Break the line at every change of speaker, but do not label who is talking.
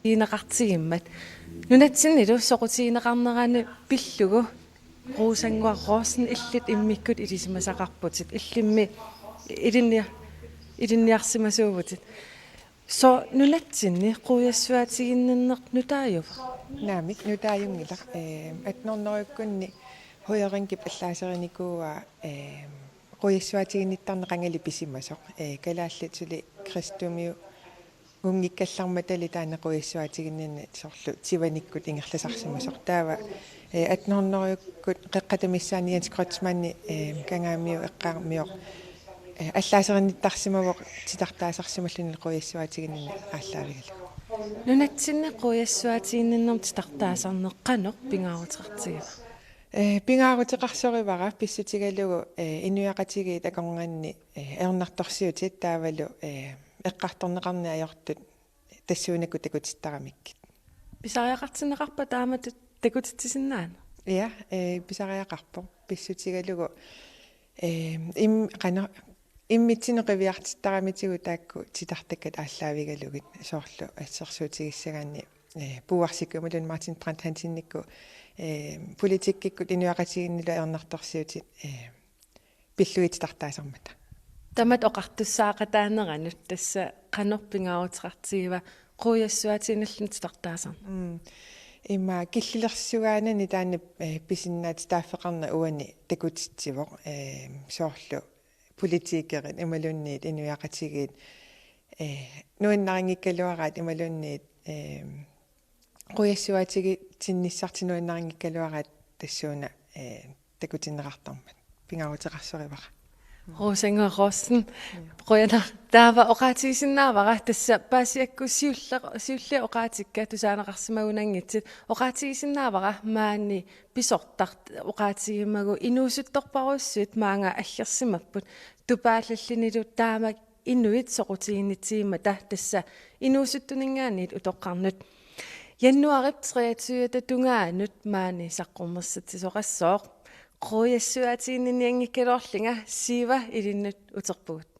Iinaqartigimmat nunatsinnilu soqutiineqarnerani pillugu ruusanguarroorsin illit immikkut ilisimasaqarputit illimmi ilinniarsimasuuvutit so nunatsinni quuyassuatiginnerneq nutaajuva
naamik nutaajungila atnornerukkunni huyaringkip allaaserinikkua quuyassuatiginnittarneqangali pisimasoq kalaallatuli kristumiu ungikkallarmatali taana quuyassuatiginnini sorlu tivanikkut ingerlasarsimasoq taava atnorneruyukkut qeqqatamissaanians Kreutzmanni kangaamiu eqqaarmioq аллаасеринниттарсимавоқ титартаасарсималлуни қуяссуатигиннини ааллаавигалу
нунатсинне quuyassuatiginnернэрм титартаасарнеққанеқ пингаарутеқартигава
пингаарутеқарсоривара писсутигалугу инуяқатигиит акорнгаанни ернарторсиутит таавалу эққарторнеқарни аёртут тассуунакку такутиттарамиккит
писариақартинеқарпа тааматут такутитсиннаана
я писариақарпо писсутигалугу иммитсинеқивиартиттарамитигу таакку титартаккат ааллаавигалугит соорлу ассерсуутигиссагаанни пуарсиккумулун Мартин Брандт хансинникку политиккиккут инуақатигиннила ернарторсиутит пиллуититартаасармата
тамат оқартуссаақатаанеранут тасса қанорпингаарутеқартигива quuyassuatiginnallun титартаасарна
имма киллилерсугаанани таана писиннаати тааффеқарна уани такутитсивоқ соорлу политикерит ималунниит инуяқатигиит нуиннарингиккалуараат ималунниит quuyassuatigi тинниссартинуиннарингиккалуараат тассууна такутиннеқартармат пингаарутеқарсоривара
руусангуарроорсин қуяна таава оқаатигисиннаавара тасса паасиакку сиулле оқаатикка тусаанеқарсимагунангитсит оқаатигисиннаавара маани писортарт оқаатигимагу инуусутторпаруссуит маанга аллерсимаппут тупааллаллинилу таамак инуит соқутигиннитсигима тасса инуусуттунингаанит утоққарнут яннуарип 23 тунгаанут маани саққуммерсатсисоқассооқ quuyassuatiginniniangikkaluarlinga siiva ilinut uterpugut